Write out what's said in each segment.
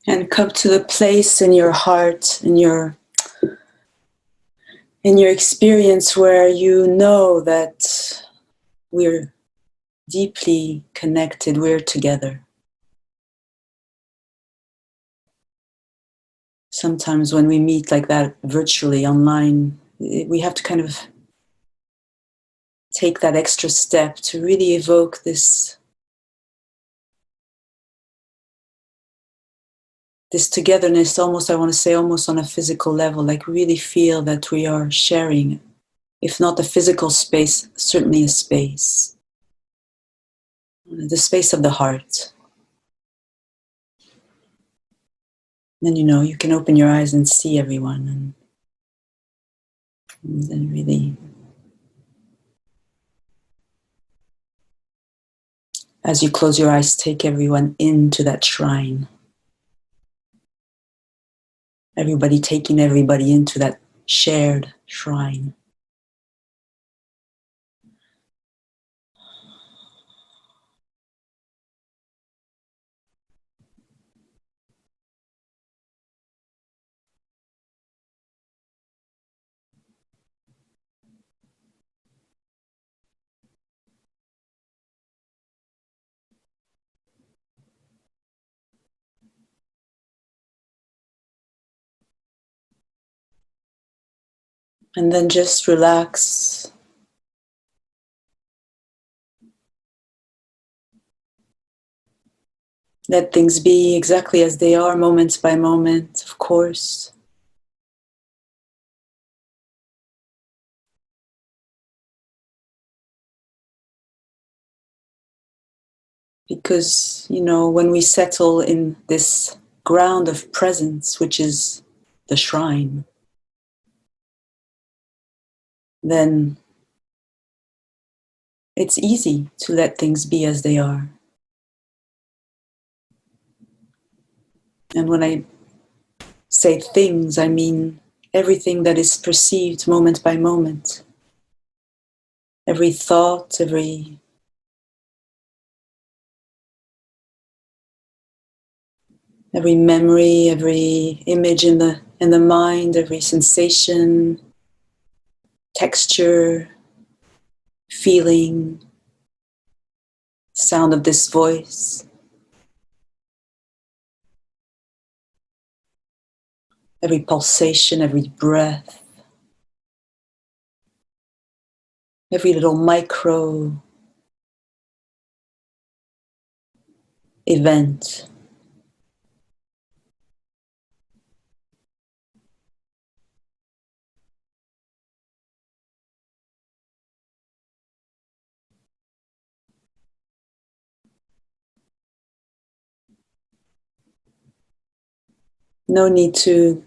And come to the place in your heart, in your experience where you know that we're deeply connected, we're together. Sometimes when we meet like that virtually online, we have to kind of take that extra step to really evoke this togetherness, almost, I want to say, almost on a physical level, like really feel that we are sharing, if not a physical space, certainly a space. The space of the heart. Then you can open your eyes and see everyone, and then really, as you close your eyes, take everyone into that shrine. Everybody taking everybody into that shared shrine. And then just relax. Let things be exactly as they are, moment by moment, of course. Because, when we settle in this ground of presence, which is the shrine, then it's easy to let things be as they are. And when I say things, I mean everything that is perceived moment by moment. Every thought, every memory, every image in the mind, every sensation, texture, feeling, sound of this voice. Every pulsation, every breath, every little micro event. No need to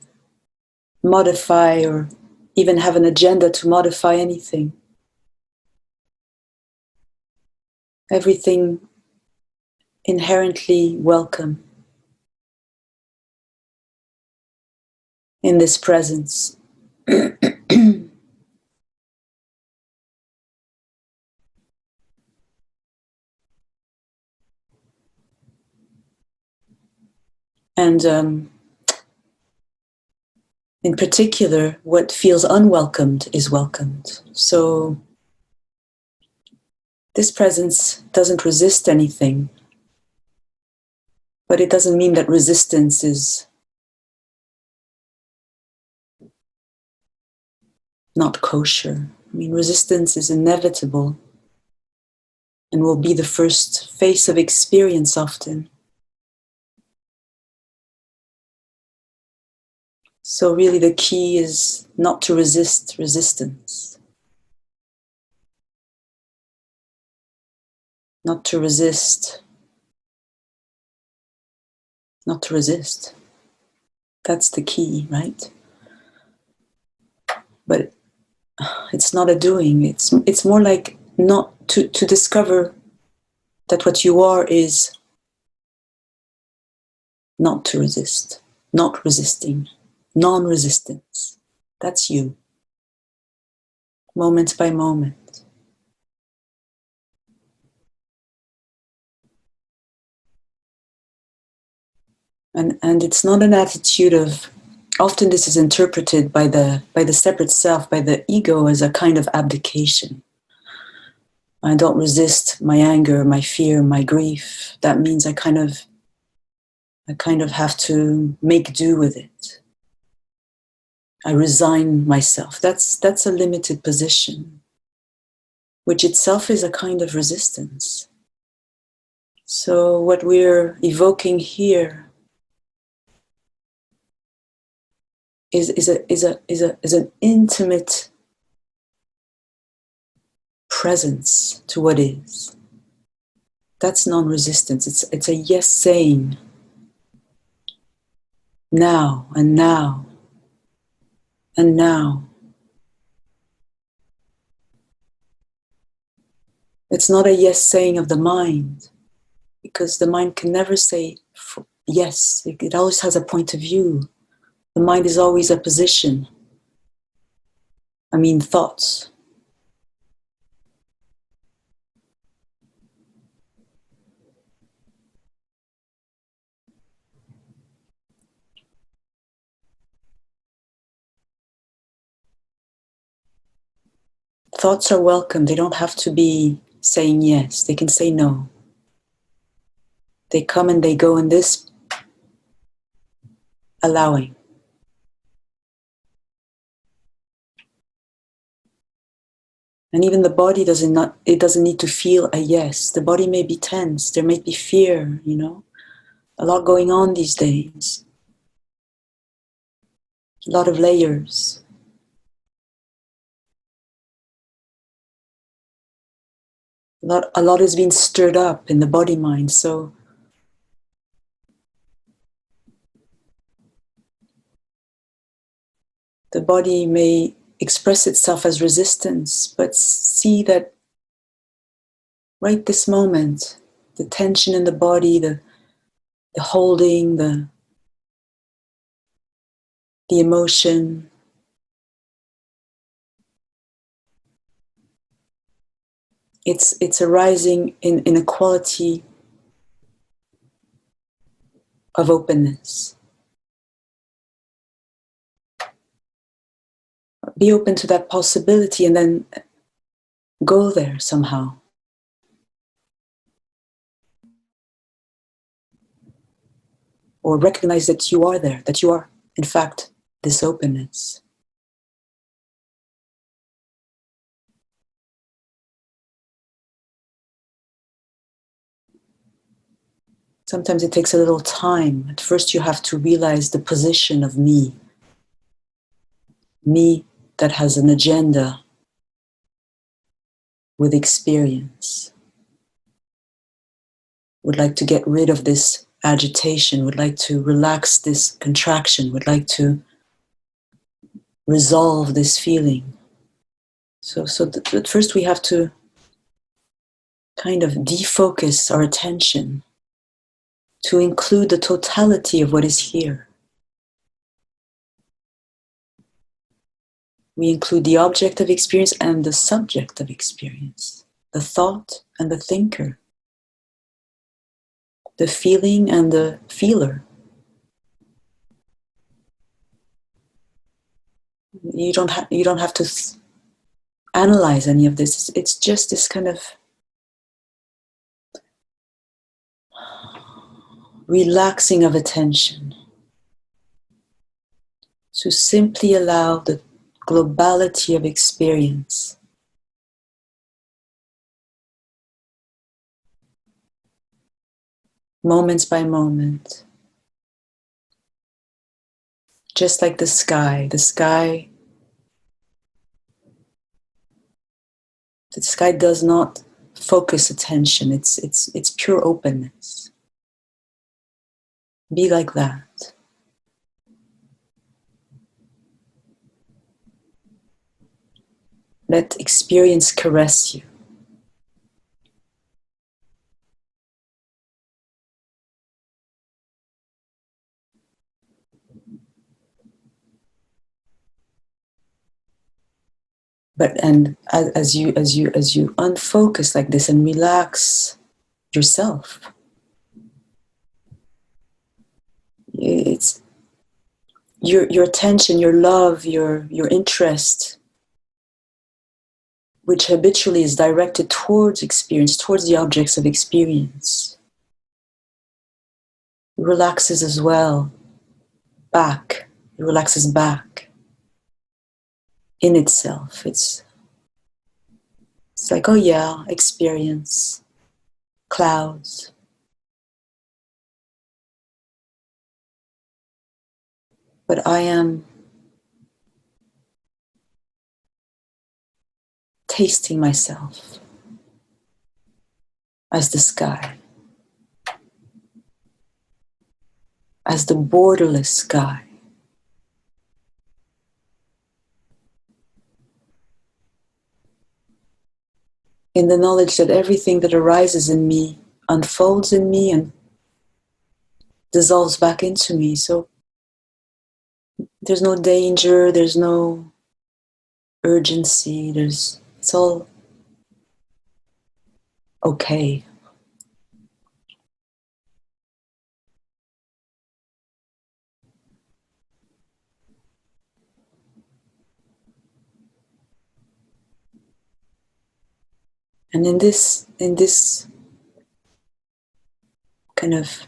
modify or even have an agenda to modify anything. Everything inherently welcome in this presence. And in particular, what feels unwelcomed is welcomed. So this presence doesn't resist anything, but it doesn't mean that resistance is not kosher. I mean, resistance is inevitable and will be the first phase of experience often. So really the key is not to resist resistance. Not to resist. Not to resist. That's the key, right? But it's not a doing. It's more like not to discover that what you are is not to resist, not resisting, non-resistance. That's you, moment by moment. And it's not an attitude of, often this is interpreted by the separate self, by the ego, as a kind of abdication. I don't resist my anger, my fear, my grief. That means I kind of have to make do with it. I resign myself. That's a limited position, which itself is a kind of resistance. So what we're evoking here is an intimate presence to what is. That's non-resistance. It's a yes saying. Now and now and now. It's not a yes saying of the mind, because the mind can never say yes. It always has a point of view. The mind is always a position. I mean, thoughts. Thoughts are welcome. They don't have to be saying yes. They can say no. They come and they go in this allowing. And even the body doesn't need to feel a yes. The body may be tense. There may be fear, a lot going on these days. A lot of layers. A lot is being stirred up in the body mind. So the body may express itself as resistance, but see that right this moment, the tension in the body, the holding, the emotion, it's arising in a quality of openness. Be open to that possibility and then go there somehow. Or recognize that you are there, that you are, in fact, this openness. Sometimes it takes a little time. At first you have to realize the position of me. Me that has an agenda with experience. Would like to get rid of this agitation, would like to relax this contraction, would like to resolve this feeling. So at first we have to kind of defocus our attention to include the totality of what is here. We include the object of experience and the subject of experience, the thought and the thinker, the feeling and the feeler. You don't have to analyze any of this. It's just this kind of relaxing of attention to simply allow the globality of experience moments by moment, just like the sky. The sky does not focus attention. It's pure openness. Be like that. Let experience caress you. And as you unfocus like this and relax yourself, It's your attention, your love, your interest, which habitually is directed towards experience, towards the objects of experience, relaxes as well, back. It relaxes back in itself. It's like, oh yeah, experience, clouds. But I am tasting myself as the sky, as the borderless sky. In the knowledge that everything that arises in me unfolds in me and dissolves back into me. So there's no danger, there's no urgency, it's all okay. And in this kind of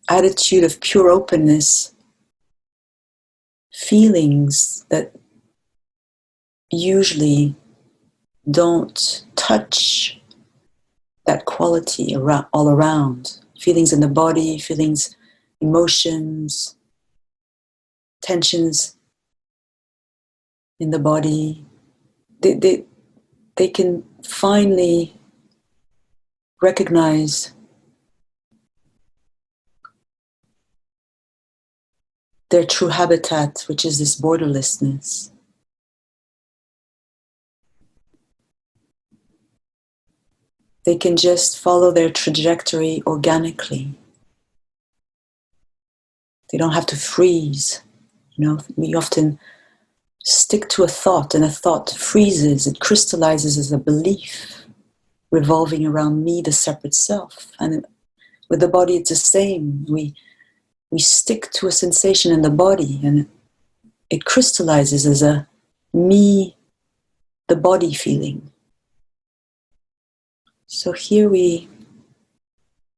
attitude of pure openness, feelings that usually don't touch that quality around, all around. Feelings in the body, feelings, emotions, tensions in the body. They can finally recognize their true habitat, which is this borderlessness. They can just follow their trajectory organically. They don't have to freeze. You know, we often stick to a thought, and a thought freezes, it crystallizes as a belief revolving around me, the separate self. And with the body, it's the same. We stick to a sensation in the body, and it crystallizes as a me, the body feeling. So here we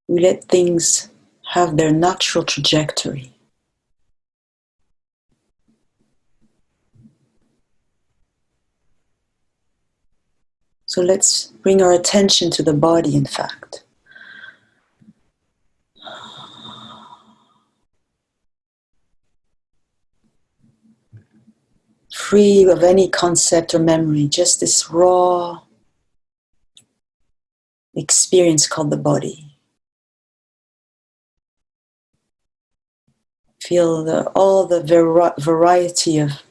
let things have their natural trajectory. So let's bring our attention to the body, in fact. Free of any concept or memory, just this raw experience called the body. Feel all the variety of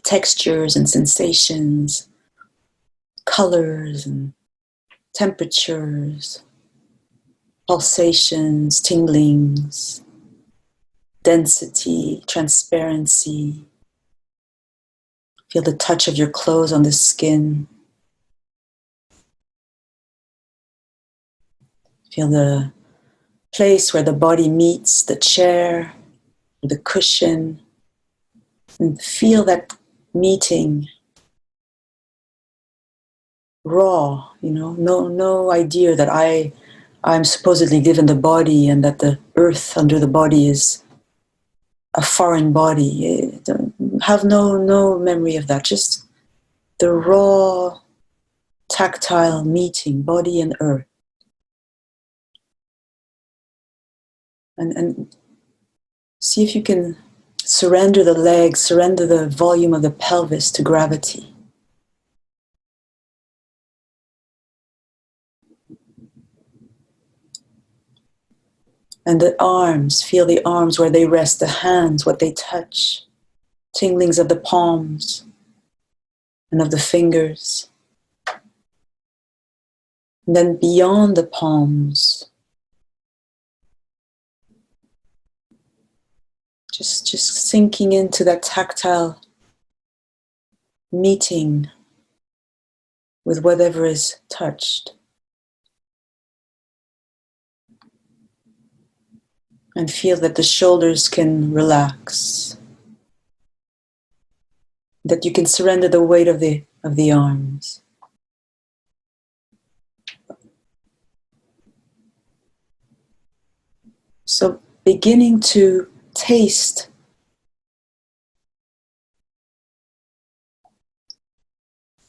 textures and sensations, colors and temperatures, pulsations, tinglings, density, transparency. Feel the touch of your clothes on the skin. Feel the place where the body meets the chair, or the cushion, and feel that meeting raw, you know, no idea that I'm supposedly given the body and that the earth under the body is a foreign body. Have no memory of that. Just the raw, tactile meeting, body and earth. And see if you can surrender the legs, surrender the volume of the pelvis to gravity. And the arms, feel the arms where they rest, the hands, what they touch, tinglings of the palms and of the fingers. And then beyond the palms, just sinking into that tactile meeting with whatever is touched. And feel that the shoulders can relax, that you can surrender the weight of the arms. So beginning to taste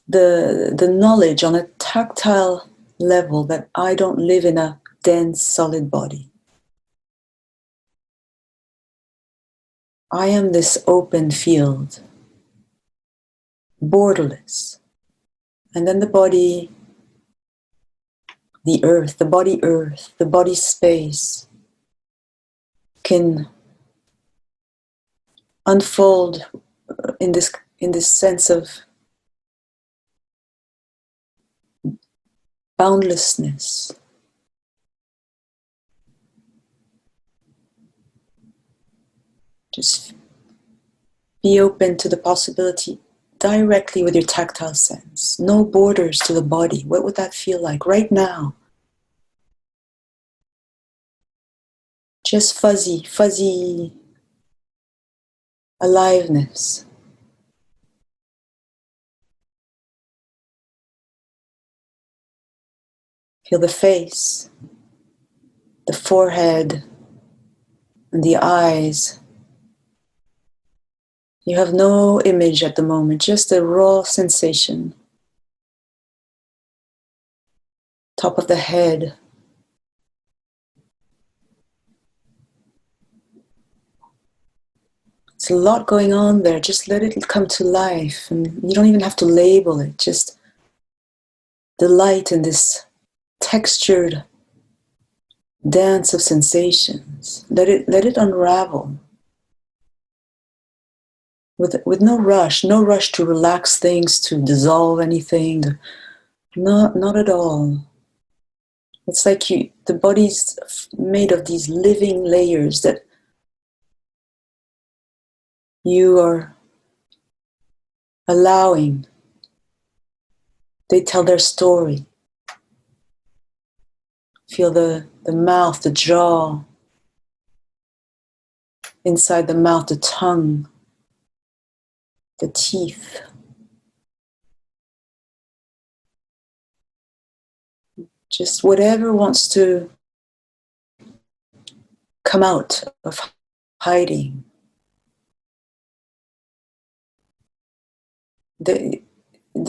the knowledge on a tactile level that I don't live in a dense, solid body. I am this open field, borderless. And then the body, the earth, the body space can unfold in this sense of boundlessness. Just be open to the possibility directly with your tactile sense. No borders to the body. What would that feel like right now? Just fuzzy aliveness. Feel the face, the forehead, and the eyes. You have no image at the moment, just a raw sensation. Top of the head. It's a lot going on there. Just let it come to life. And you don't even have to label it. Just delight in this textured dance of sensations. Let it unravel. With no rush to relax things, to dissolve anything. Not at all. It's like the body's made of these living layers that you are allowing. They tell their story. Feel the mouth, the jaw. Inside the mouth, the tongue. The teeth. Just whatever wants to come out of hiding. The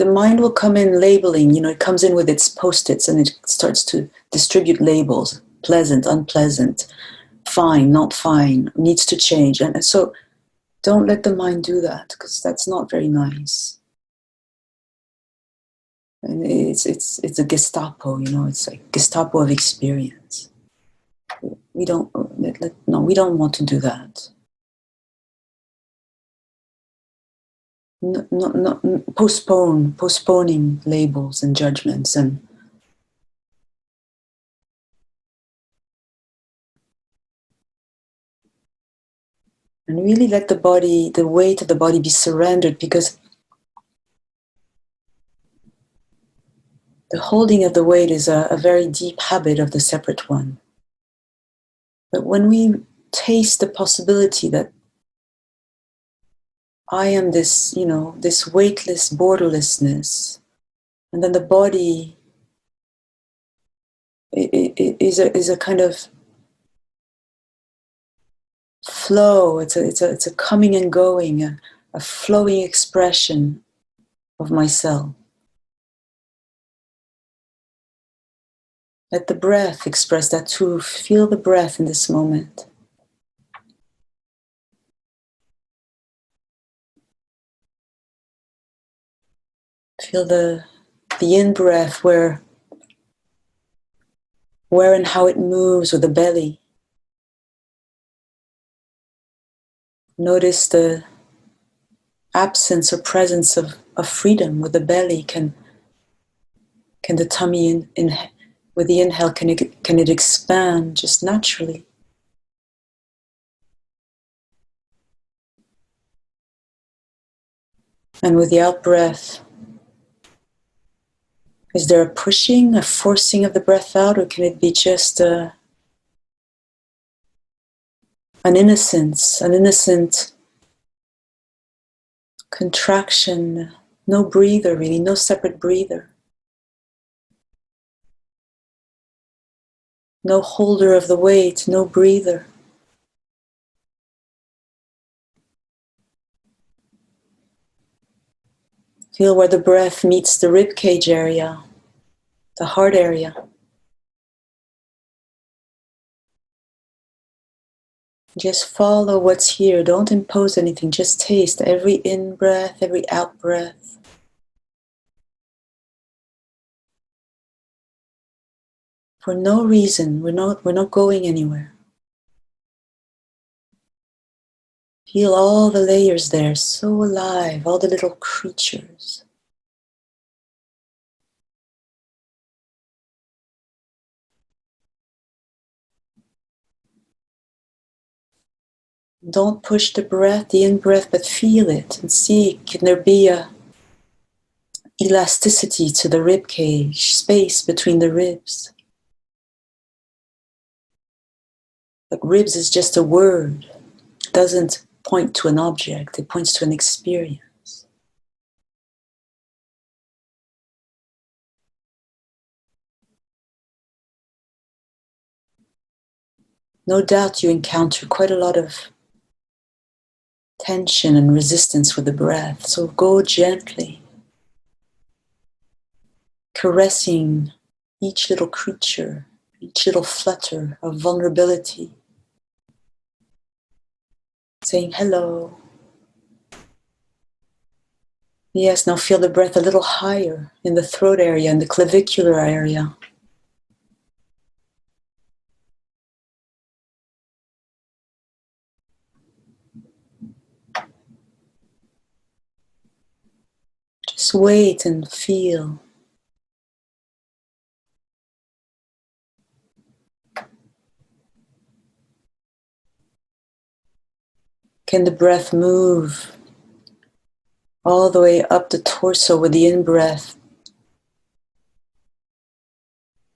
mind will come in labeling, it comes in with its post-its and it starts to distribute labels. Pleasant, unpleasant, fine, not fine, needs to change. And so don't let the mind do that, because that's not very nice. And it's a Gestapo, it's like Gestapo of experience. We don't want to do that. No, postponing labels and judgments and really let the body, the weight of the body be surrendered, because the holding of the weight is a very deep habit of the separate one. But when we taste the possibility that I am this, this weightless borderlessness, and then the body is a kind of flow. It's a coming and going, a flowing expression of myself. Let the breath express that too. Feel the breath in this moment. Feel the in-breath where and how it moves with the belly. Notice the absence or presence of freedom with the belly. Can the tummy with the inhale, can it expand just naturally? And with the out-breath, is there a pushing, a forcing of the breath out, or can it be just an innocent contraction, no breather really, no separate breather. No holder of the weight, no breather. Feel where the breath meets the rib cage area, the heart area. Just follow what's here. Don't impose anything. Just taste every in-breath, every out-breath. For no reason. We're not going anywhere. Feel all the layers there, so alive, all the little creatures. Don't push the breath, the in-breath, but feel it and see, can there be a elasticity to the rib cage, space between the ribs. But ribs is just a word. It doesn't point to an object, it points to an experience. No doubt you encounter quite a lot of tension and resistance with the breath, so go gently, caressing each little creature, each little flutter of vulnerability, saying hello. Yes, now feel the breath a little higher in the throat area, in the clavicular area. Just wait and feel. Can the breath move all the way up the torso with the in-breath?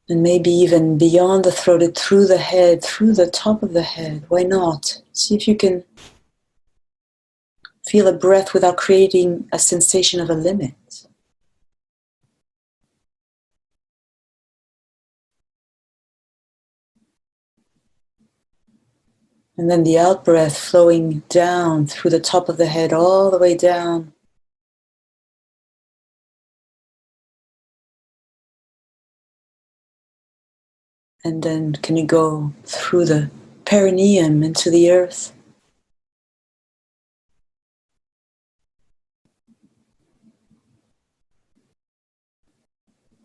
And maybe even beyond the throat, through the head, through the top of the head. Why not? See if you can feel a breath without creating a sensation of a limit. And then the out-breath flowing down through the top of the head, all the way down. And then can you go through the perineum into the earth?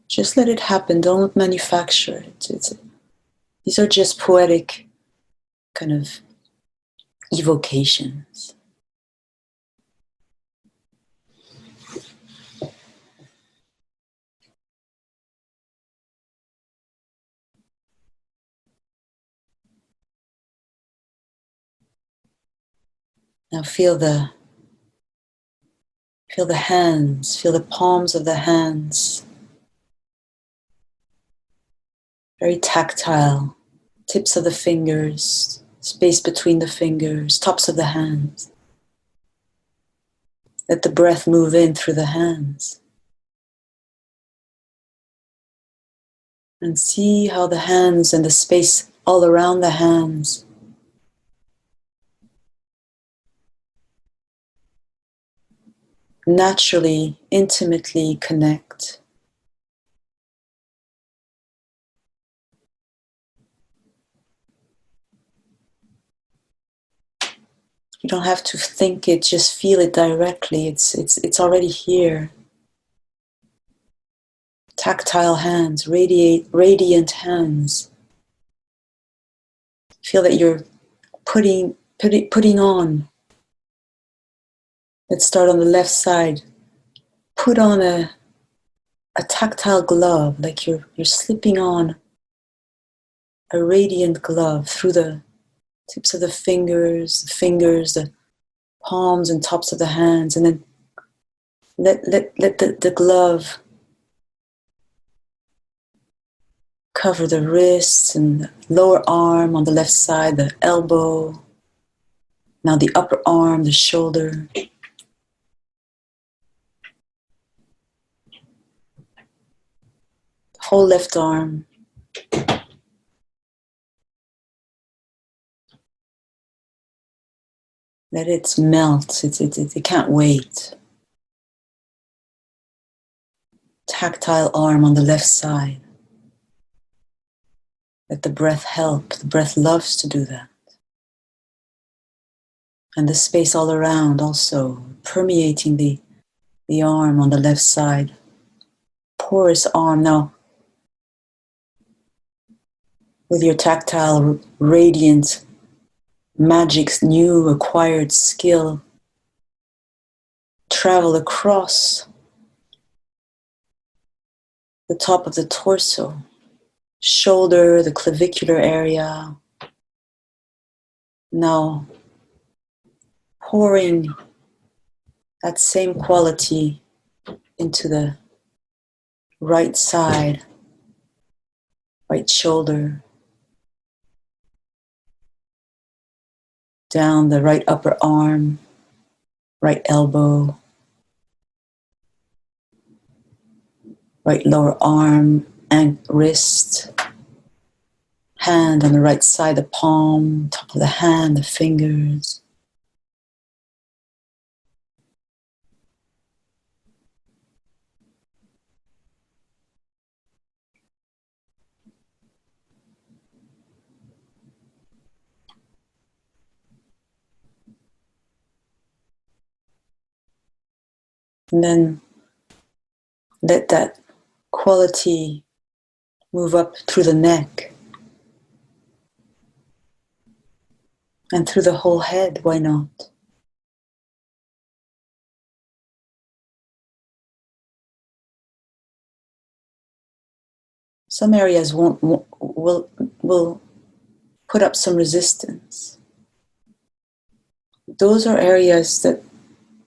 Just let it happen, don't manufacture it. These are just poetic kind of evocations. Now feel the hands, feel the palms of the hands. Very tactile. Tips of the fingers, space between the fingers, tops of the hands. Let the breath move in through the hands. And see how the hands and the space all around the hands naturally, intimately connect. You don't have to think it, just feel it directly. It's already here. Tactile hands, radiant hands. Feel that you're putting on. Let's start on the left side. Put on a tactile glove, like you're slipping on a radiant glove through the tips of the fingers, the palms and tops of the hands, and then let the glove cover the wrists and the lower arm on the left side, the elbow, Now the upper arm, the shoulder. The whole left arm. Let it melt. It can't wait. Tactile arm on the left side. Let the breath help. The breath loves to do that. And the space all around also, permeating the arm on the left side. Porous arm. Now, with your tactile, radiant, magic's new acquired skill, travel across the top of the torso, shoulder, the clavicular area. Now, pouring that same quality into the right side, right shoulder, down the right upper arm, right elbow, right lower arm and wrist, hand on the right side, the palm, top of the hand, the fingers. And then let that quality move up through the neck and through the whole head, why not? Some areas will put up some resistance. Those are areas that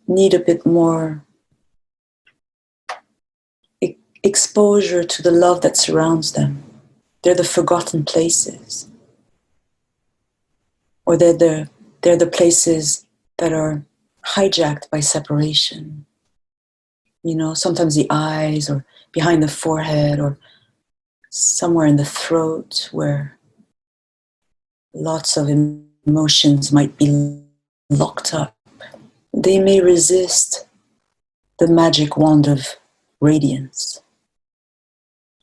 need a bit more exposure to the love that surrounds them. They're the forgotten places. Or they're the places that are hijacked by separation. You know, sometimes the eyes or behind the forehead or somewhere in the throat where lots of emotions might be locked up. They may resist the magic wand of radiance.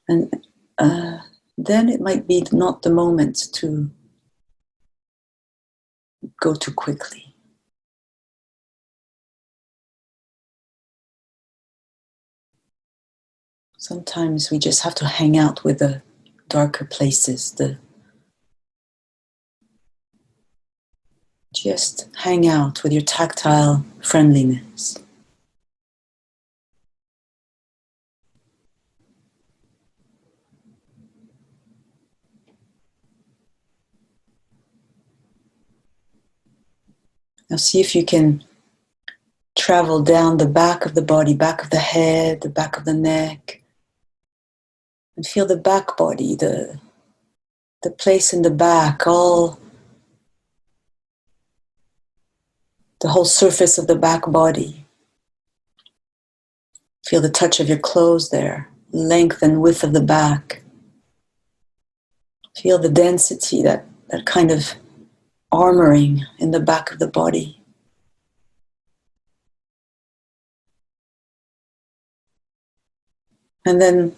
And then it might be not the moment to go too quickly. Sometimes we just have to hang out with the darker places, just hang out with your tactile friendliness. Now see if you can travel down the back of the body, back of the head, the back of the neck, and feel the back body, the place in the back, all the whole surface of the back body. Feel the touch of your clothes there, length and width of the back. Feel the density, that kind of armoring in the back of the body. And then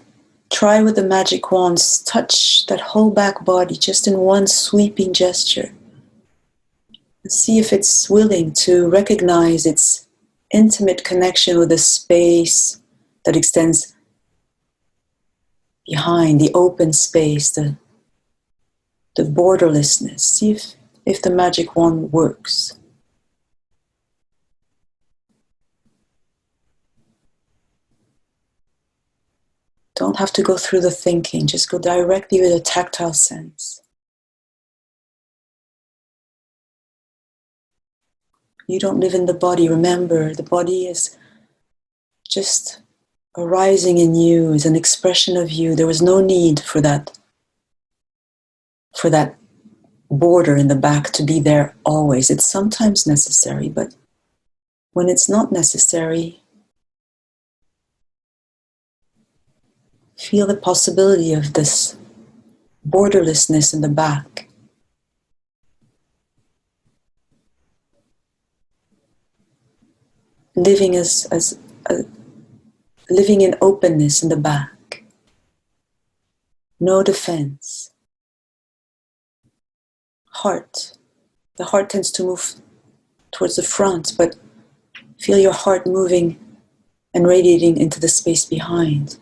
try with the magic wands, touch that whole back body just in one sweeping gesture. And see if it's willing to recognize its intimate connection with the space that extends behind, the open space, the borderlessness. See if the magic wand works. Don't have to go through the thinking, just go directly with a tactile sense. You don't live in the body. Remember, the body is just arising in you, is an expression of you. There was no need for that border in the back to be there always. It's sometimes necessary, but when it's not necessary, feel the possibility of this borderlessness in the back. Living living in openness in the back. No defense. Heart. The heart tends to move towards the front, but feel your heart moving and radiating into the space behind.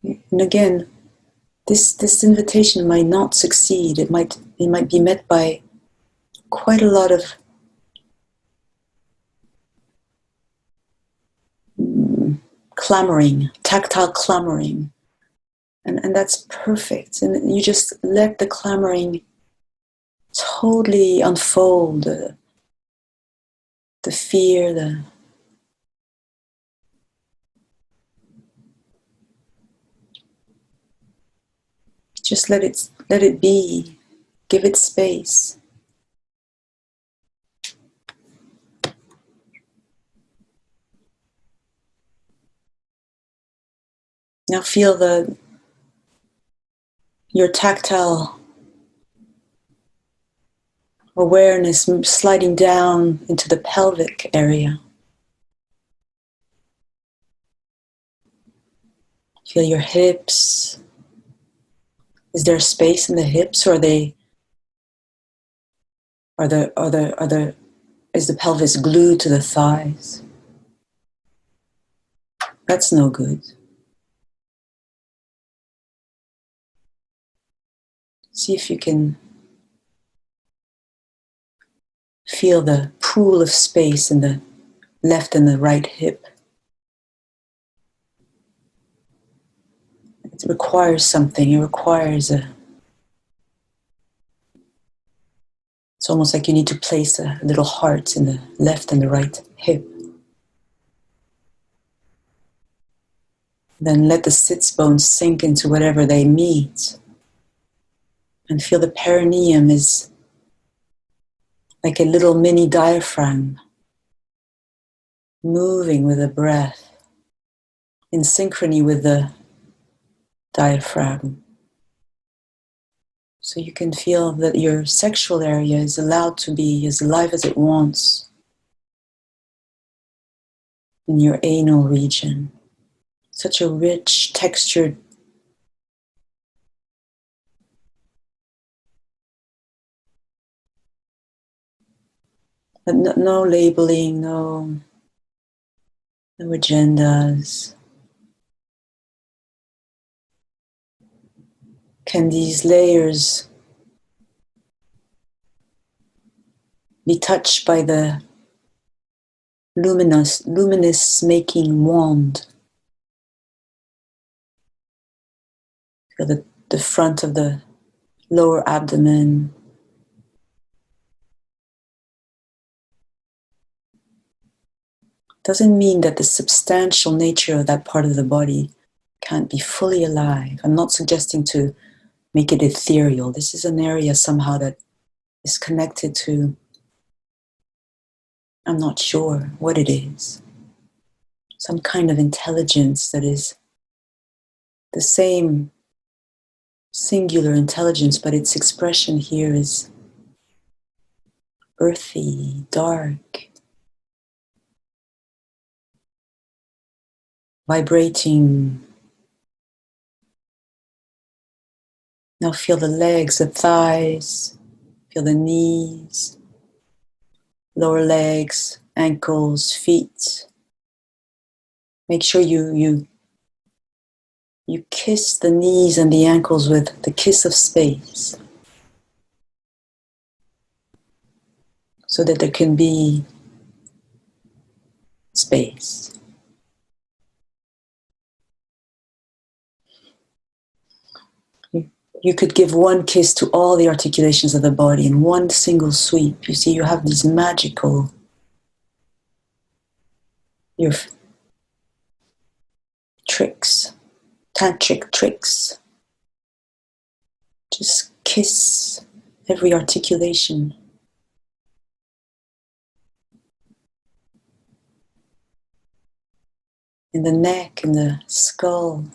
And again, this invitation might not succeed. It might be met by quite a lot of clamoring, tactile clamoring. And that's perfect. And you just let the clamoring totally unfold. The fear, just let it be. Give it space. Now feel your tactile awareness sliding down into the pelvic area. Feel your hips. Is there space in the hips, or is the pelvis glued to the thighs? That's no good. See if you can feel the pool of space in the left and the right hip. It requires something. It requires it's almost like you need to place a little heart in the left and the right hip. Then let the sits bones sink into whatever they meet. And feel the perineum is like a little mini diaphragm moving with the breath in synchrony with the diaphragm. So you can feel that your sexual area is allowed to be as alive as it wants in your anal region. Such a rich, textured, but no labeling, no agendas. Can these layers be touched by the luminous making wand? Feel the front of the lower abdomen. Doesn't mean that the substantial nature of that part of the body can't be fully alive. I'm not suggesting to make it ethereal. This is an area somehow that is connected to, I'm not sure what it is, some kind of intelligence that is the same singular intelligence, but its expression here is earthy, dark, vibrating. Now feel the legs, the thighs, feel the knees, lower legs, ankles, feet. Make sure you kiss the knees and the ankles with the kiss of space, so that there can be space. You could give one kiss to all the articulations of the body in one single sweep. You see, you have these magical, your tricks, tantric tricks. Just kiss every articulation. In the neck, in the skull.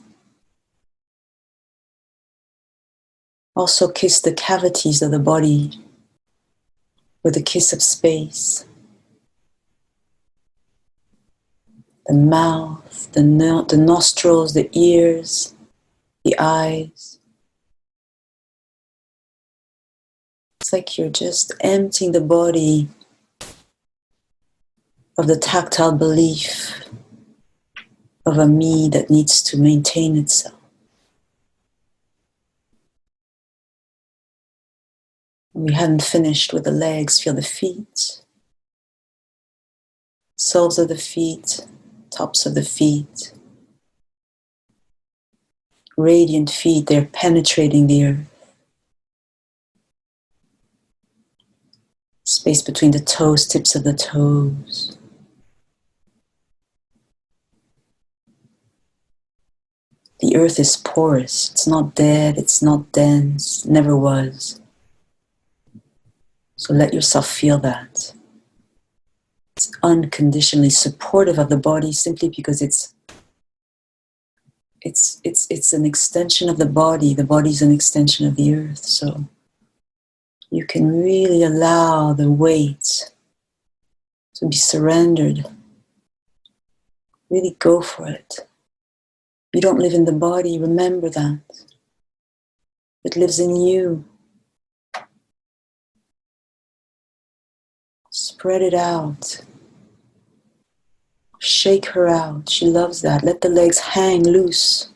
Also kiss the cavities of the body with a kiss of space. The mouth, the nostrils, the ears, the eyes. It's like you're just emptying the body of the tactile belief of a me that needs to maintain itself. We haven't finished with the legs. Feel the feet, soles of the feet, tops of the feet. Radiant feet, they're penetrating the earth. Space between the toes, tips of the toes. The earth is porous. It's not dead, it's not dense, never was. So let yourself feel that. It's unconditionally supportive of the body simply because it's an extension of the body. The body's an extension of the earth. So you can really allow the weight to be surrendered. Really go for it. You don't live in the body, remember that. It lives in you. Spread it out. Shake her out. She loves that. Let the legs hang loose,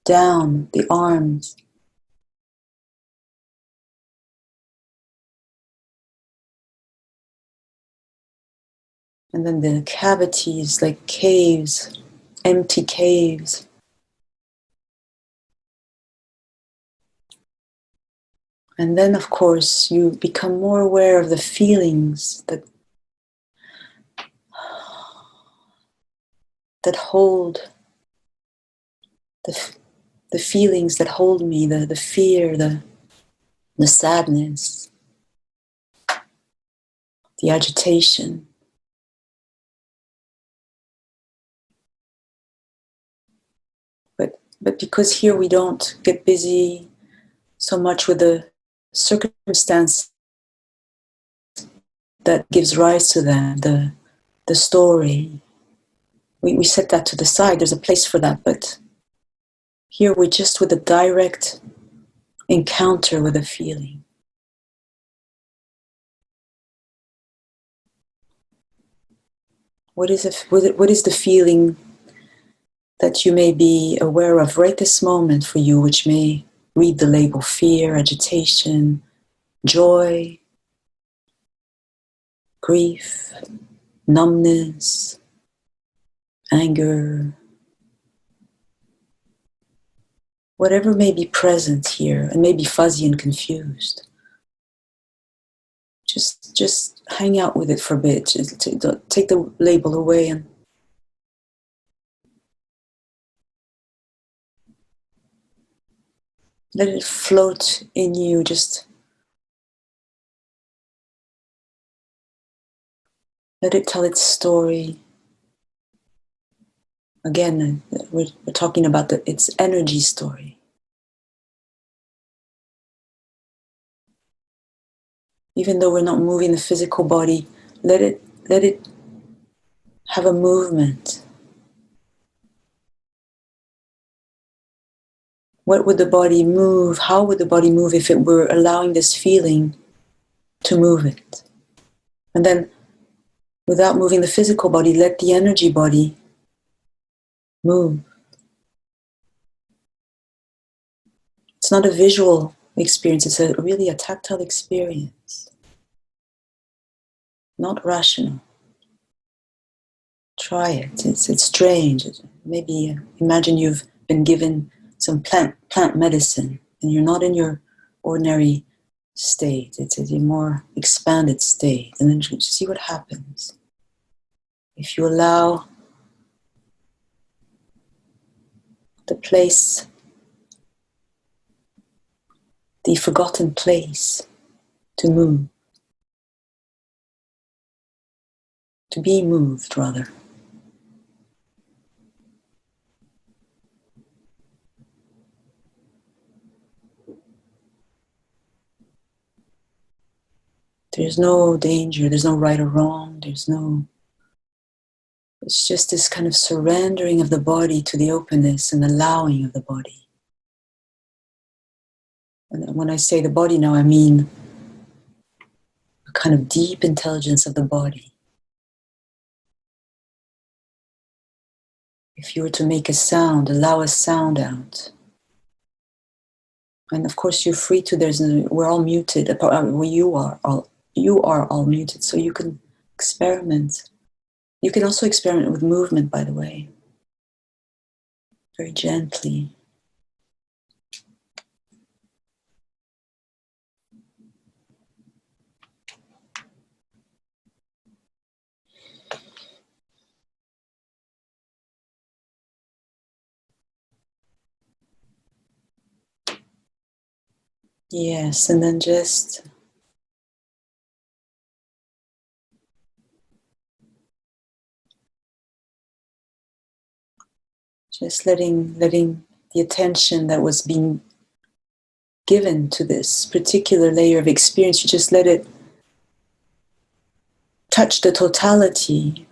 down, the arms. And then the cavities, like caves, empty caves. And then, of course, you become more aware of the feelings that hold, the feelings that hold me, the fear, the sadness, the agitation. But because here we don't get busy so much with the circumstance that gives rise to them, the story. We set that to the side. There's a place for that, but here we're just with a direct encounter with a feeling. What is the feeling that you may be aware of right this moment for you, which may read the label fear, agitation, joy, grief, numbness, anger, whatever may be present here and may be fuzzy and confused. Just hang out with it for a bit. Just take the label away and let it float in you. Just let it tell its story. Again, we're talking about its energy story. Even though we're not moving the physical body, let it have a movement. What would the body move? How would the body move if it were allowing this feeling to move it? And then, without moving the physical body, let the energy body move. It's not a visual experience, it's really a tactile experience. Not rational. Try it. It's strange. Maybe imagine you've been given some plant medicine and you're not in your ordinary state. It's a more expanded state. And then just see what happens. If you allow the place the forgotten place to move, to be moved rather. There's no danger, there's no right or wrong, it's just this kind of surrendering of the body to the openness and allowing of the body. And when I say the body now, I mean a kind of deep intelligence of the body. If you were to make a sound, allow a sound out. And of course you're free to, we're all muted, well, you are all muted, so you can experiment. You can also experiment with movement, by the way, very gently. Yes, and then just letting the attention that was being given to this particular layer of experience, you just let it touch the totality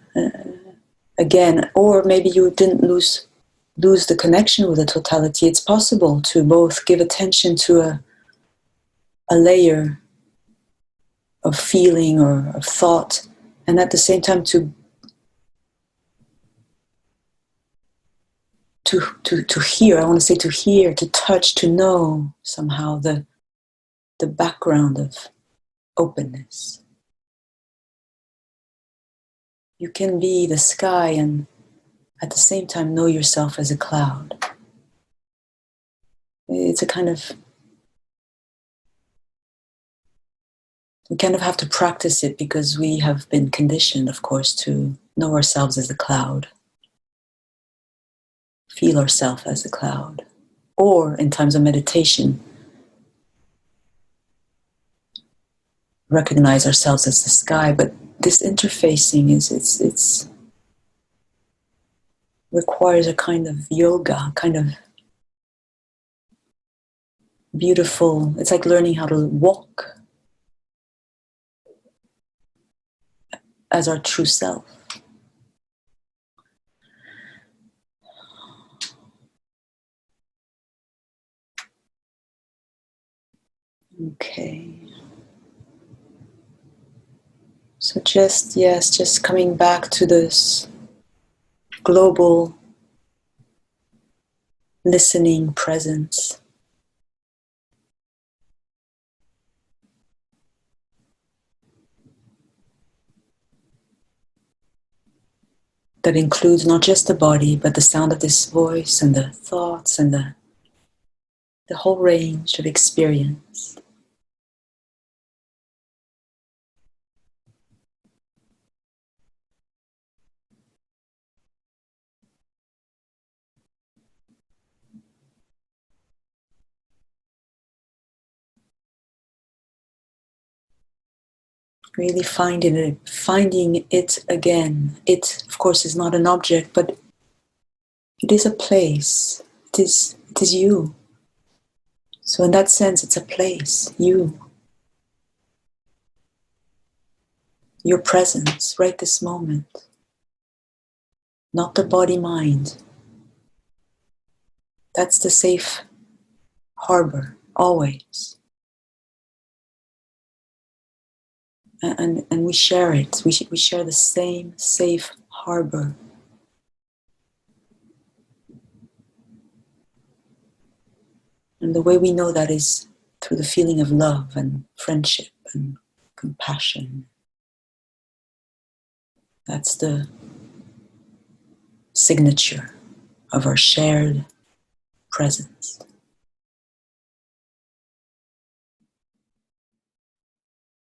again, or maybe you didn't lose the connection with the totality. It's possible to both give attention to a layer of feeling or of thought, and at the same time to hear. I want to say to hear, to touch, to know somehow the background of openness. You can be the sky and at the same time know yourself as a cloud. It's a kind of, we kind of have to practice it because we have been conditioned, of course, to know ourselves as a cloud, feel ourselves as a cloud, or in times of meditation, recognize ourselves as the sky. But this interfacing it's requires a kind of yoga, kind of beautiful. It's like learning how to walk as our true self. Okay. So just coming back to this global listening presence. That includes not just the body, but the sound of this voice and the thoughts and the whole range of experience. Really finding it again. It, of course, is not an object, but it is a place. It is you. So in that sense, it's a place, you. Your presence, right this moment. Not the body-mind. That's the safe harbor, always. And we share it. We share the same safe harbor. And the way we know that is through the feeling of love and friendship and compassion. That's the signature of our shared presence.